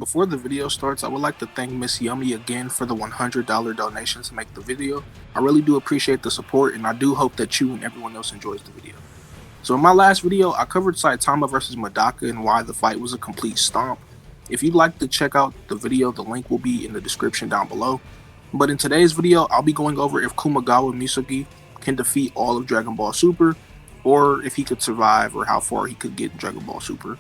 Before the video starts, I would like to thank Miss Yummy again for the $100 donation to make the video. I really do appreciate the support, and I do hope that you and everyone else enjoys the video. So in my last video, I covered Saitama versus Medaka and why the fight was a complete stomp. If you'd like to check out the video, the link will be in the description down below. But in today's video, I'll be going over if Kumagawa Misagi can defeat all of Dragon Ball Super, or if he could survive, or how far he could get in Dragon Ball Super.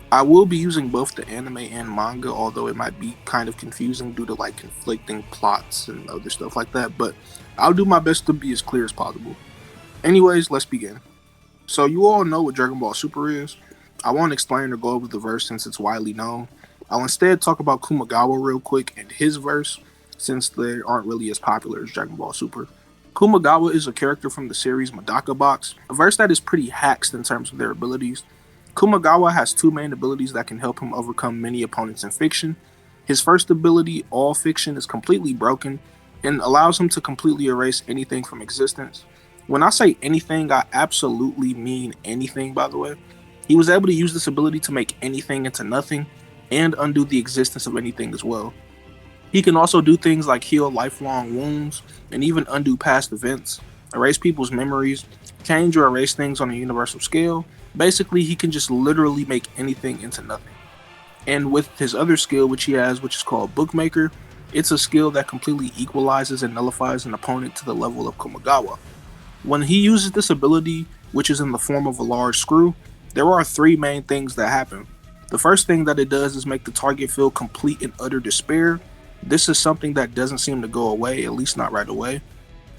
I will be using both the anime and manga, although it might be kind of confusing due to like conflicting plots and other stuff like that, but I'll do my best to be as clear as possible. Anyways, let's begin. So you all know what Dragon Ball Super is. I won't explain or go over the verse since it's widely known. I'll instead talk about Kumagawa real quick and his verse, since they aren't really as popular as Dragon Ball Super. Kumagawa is a character from the series Medaka box, a verse that is pretty hacked in terms of their abilities. Kumagawa has two main abilities that can help him overcome many opponents in fiction. His first ability, All Fiction, is completely broken and allows him to completely erase anything from existence. When I say anything, I absolutely mean anything, by the way. He was able to use this ability to make anything into nothing and undo the existence of anything as well. He can also do things like heal lifelong wounds and even undo past events, erase people's memories, change or erase things on a universal scale. Basically, he can just literally make anything into nothing. And with his other skill, which he has, which is called Bookmaker, it's a skill that completely equalizes and nullifies an opponent to the level of Kumagawa. When he uses this ability, which is in the form of a large screw, there are three main things that happen. The first thing that it does is make the target feel complete and utter despair. This is something that doesn't seem to go away, at least not right away.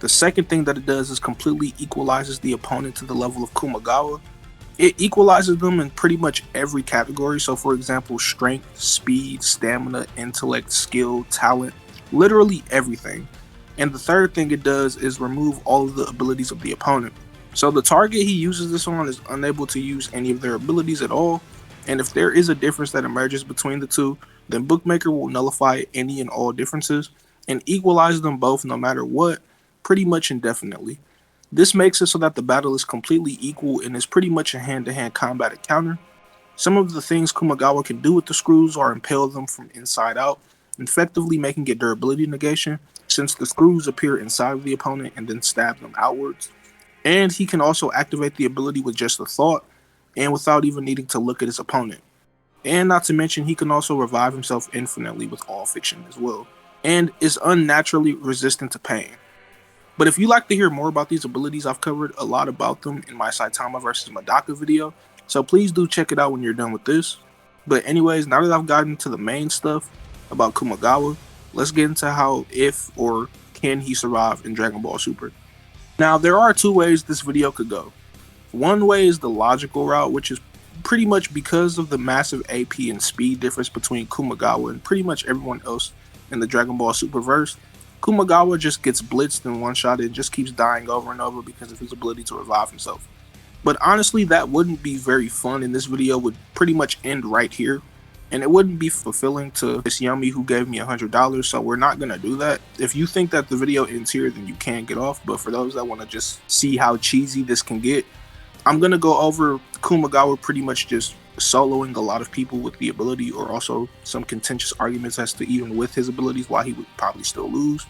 The second thing that it does is completely equalizes the opponent to the level of Kumagawa. It equalizes them in pretty much every category. So for example, strength, speed, stamina, intellect, skill, talent, literally everything. And the third thing it does is remove all of the abilities of the opponent. So the target he uses this on is unable to use any of their abilities at all. And if there is a difference that emerges between the two, then Bookmaker will nullify any and all differences and equalize them both no matter what, pretty much indefinitely. This makes it so that the battle is completely equal and is pretty much a hand-to-hand combat encounter. Some of the things Kumagawa can do with the screws are impale them from inside out, effectively making it durability negation, since the screws appear inside of the opponent and then stab them outwards. And he can also activate the ability with just a thought, and without even needing to look at his opponent. And not to mention, he can also revive himself infinitely with All Fiction as well, and is unnaturally resistant to pain. But if you'd like to hear more about these abilities, I've covered a lot about them in my Saitama vs Medaka video, so please do check it out when you're done with this. But anyways, now that I've gotten to the main stuff about Kumagawa, let's get into how, if, or can he survive in Dragon Ball Super. Now, there are two ways this video could go. One way is the logical route, which is pretty much because of the massive AP and speed difference between Kumagawa and pretty much everyone else in the Dragon Ball Super verse. Kumagawa just gets blitzed in one shot and just keeps dying over and over because of his ability to revive himself. But honestly, that wouldn't be very fun, and this video would pretty much end right here. And it wouldn't be fulfilling to Miss Yummy, who gave me $100, so we're not going to do that. If you think that the video ends here, then you can get off. But for those that want to just see how cheesy this can get, I'm going to go over Kumagawa pretty much just soloing a lot of people with the ability, or also some contentious arguments as to even with his abilities why he would probably still lose.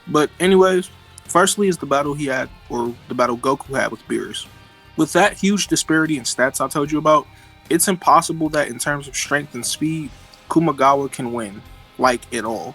But anyways, firstly is the battle he had, or the battle Goku had with Beerus. With that huge disparity in stats I told you about, it's impossible that in terms of strength and speed, Kumagawa can win, like at all.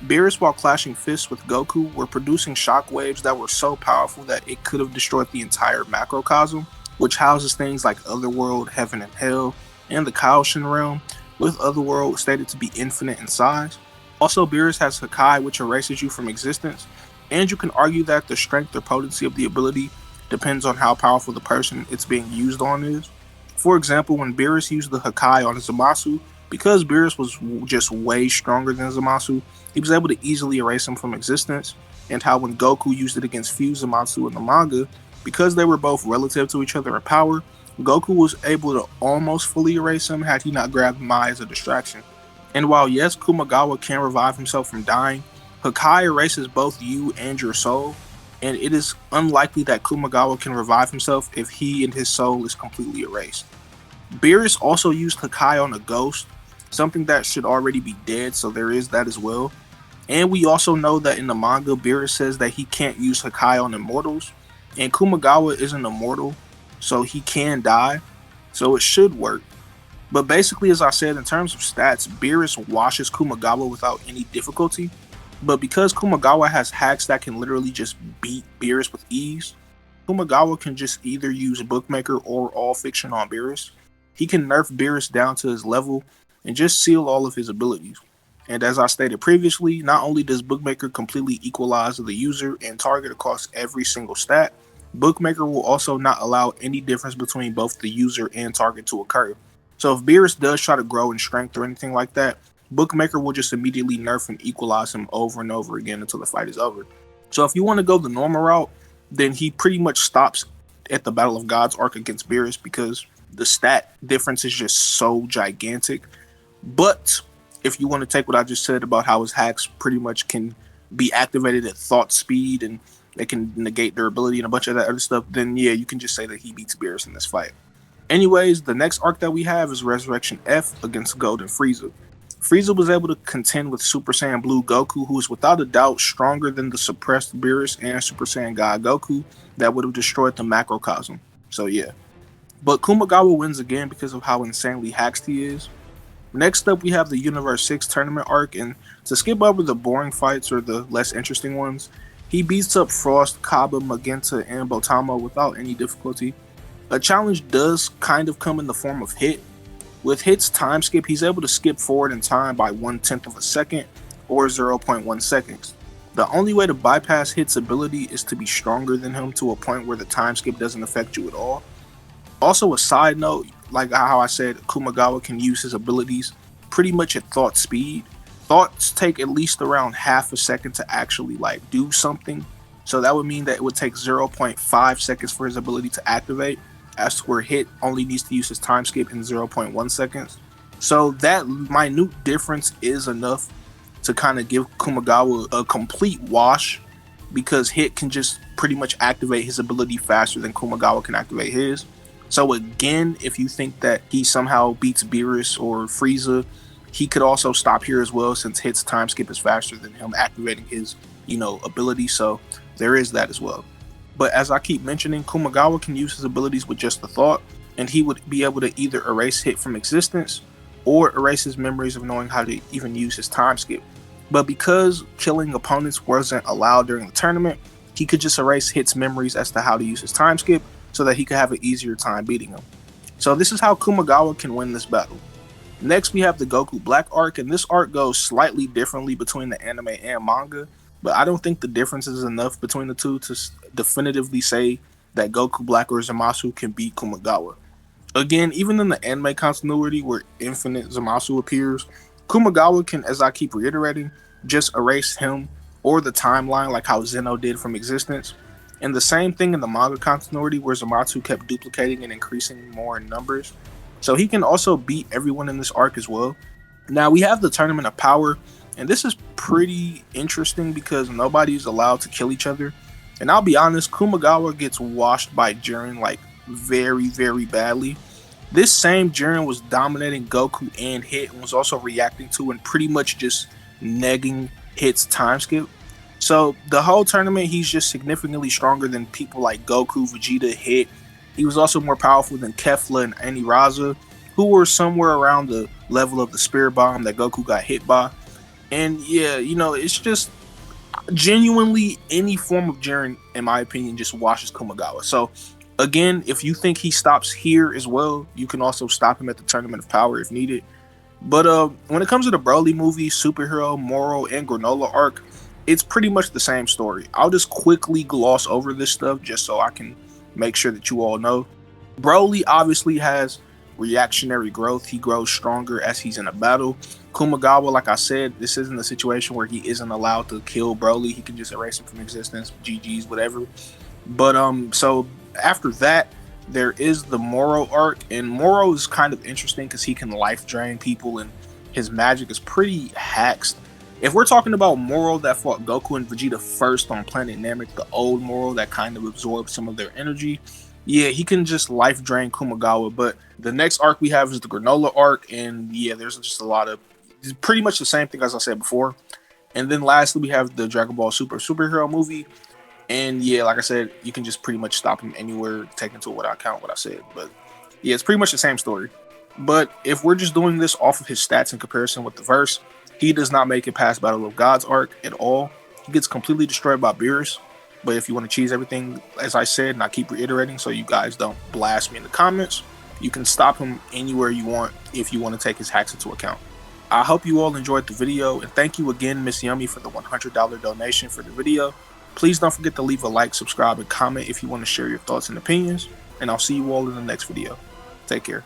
Beerus, while clashing fists with Goku, were producing shockwaves that were so powerful that it could have destroyed the entire macrocosm, which houses things like Otherworld, Heaven and Hell, and the Kaoshin realm, with Otherworld stated to be infinite in size. Also, Beerus has Hakai, which erases you from existence, and you can argue that the strength or potency of the ability depends on how powerful the person it's being used on is. For example, when Beerus used the Hakai on Zamasu, because Beerus was just way stronger than Zamasu, he was able to easily erase him from existence, and how when Goku used it against Fuse Zamasu in the manga, because they were both relative to each other in power, Goku was able to almost fully erase him had he not grabbed Mai as a distraction. And while yes, Kumagawa can revive himself from dying, Hakai erases both you and your soul, and it is unlikely that Kumagawa can revive himself if he and his soul is completely erased. Beerus also used Hakai on a ghost, something that should already be dead, so there is that as well. And we also know that in the manga, Beerus says that he can't use Hakai on immortals, and Kumagawa isn't immortal, so he can die, so it should work. But basically, as I said, in terms of stats, Beerus washes Kumagawa without any difficulty. But because Kumagawa has hacks that can literally just beat Beerus with ease, Kumagawa can just either use Bookmaker or All Fiction on Beerus. He can nerf Beerus down to his level and just seal all of his abilities. And as I stated previously, not only does Bookmaker completely equalize the user and target across every single stat, Bookmaker will also not allow any difference between both the user and target to occur. So if Beerus does try to grow in strength or anything like that, Bookmaker will just immediately nerf and equalize him over and over again until the fight is over. So if you want to go the normal route, then he pretty much stops at the Battle of Gods arc against Beerus because the stat difference is just so gigantic. But if you want to take what I just said about how his hacks pretty much can be activated at thought speed and they can negate durability and a bunch of that other stuff, then yeah, you can just say that he beats Beerus in this fight. Anyways, the next arc that we have is Resurrection F against Golden Frieza. Frieza was able to contend with Super Saiyan Blue Goku, who is without a doubt stronger than the suppressed Beerus and Super Saiyan God Goku that would have destroyed the macrocosm. So yeah. But Kumagawa wins again because of how insanely hacked he is. Next up, we have the Universe 6 tournament arc, and to skip over the boring fights or the less interesting ones, he beats up Frost, Kaba, Magenta, and Botama without any difficulty. A challenge does kind of come in the form of Hit. With Hit's time skip, he's able to skip forward in time by 1/10 of a second or 0.1 seconds. The only way to bypass Hit's ability is to be stronger than him to a point where the time skip doesn't affect you at all. Also, a side note, like how I said, Kumagawa can use his abilities pretty much at thought speed. Thoughts take at least around half a second to actually like do something. So that would mean that it would take 0.5 seconds for his ability to activate, as to where Hit only needs to use his time skip in 0.1 seconds. So that minute difference is enough to kind of give Kumagawa a complete wash, because Hit can just pretty much activate his ability faster than Kumagawa can activate his. So again, if you think that he somehow beats Beerus or Frieza, he could also stop here as well, since Hit's time skip is faster than him activating his, ability. So there is that as well. But as I keep mentioning, Kumagawa can use his abilities with just a thought, and he would be able to either erase Hit from existence or erase his memories of knowing how to even use his time skip. But because killing opponents wasn't allowed during the tournament, he could just erase Hit's memories as to how to use his time skip, so that he could have an easier time beating him. So this is how Kumagawa can win this battle. Next, we have the Goku Black arc, and this arc goes slightly differently between the anime and manga, but I don't think the difference is enough between the two to definitively say that Goku Black or Zamasu can beat Kumagawa. Again, even in the anime continuity where Infinite Zamasu appears, Kumagawa can, as I keep reiterating, just erase him or the timeline like how Zeno did from existence. And the same thing in the manga continuity where Zamasu kept duplicating and increasing more in numbers. So he can also beat everyone in this arc as well. Now we have the Tournament of Power, and this is pretty interesting because nobody's allowed to kill each other. And I'll be honest, Kumagawa gets washed by Jiren like very, very badly. This same Jiren was dominating Goku and Hit, and was also reacting to and pretty much just negging Hit's time skip. So the whole tournament, he's just significantly stronger than people like Goku, Vegeta, Hit. He was also more powerful than Kefla and Aniraza, who were somewhere around the level of the Spirit Bomb that Goku got hit by. And yeah, it's just genuinely any form of Jiren, in my opinion, just washes Kumagawa. So again, if you think he stops here as well, you can also stop him at the Tournament of Power if needed. But when it comes to the Broly movie, Superhero, Moro, and Granola arc, it's pretty much the same story. I'll just quickly gloss over this stuff just so I can make sure that you all know. Broly obviously has reactionary growth. He grows stronger as he's in a battle. Kumagawa, like I said, this isn't a situation where he isn't allowed to kill Broly. He can just erase him from existence, GG's, whatever. But so after that, there is the Moro arc, and Moro is kind of interesting because he can life drain people, and his magic is pretty hacked. If we're talking about Moro that fought Goku and Vegeta first on planet Namek, the old Moro that kind of absorbed some of their energy, Yeah, he can just life drain Kumagawa. But the next arc we have is the Granola arc, and yeah, there's just a lot of pretty much the same thing as I said before. And then lastly, we have the Dragon Ball Super superhero movie. And yeah, like I said, you can just pretty much stop him anywhere, take into what I count what I said. But yeah, it's pretty much the same story. But if we're just doing this off of his stats in comparison with the verse, he does not make it past Battle of Gods arc at all. He gets completely destroyed by Beerus. But if you want to cheese everything, as I said, and I keep reiterating so you guys don't blast me in the comments, you can stop him anywhere you want if you want to take his hacks into account. I hope you all enjoyed the video, and thank you again, Miss Yummy, for the $100 donation for the video. Please don't forget to leave a like, subscribe, and comment if you want to share your thoughts and opinions, and I'll see you all in the next video. Take care.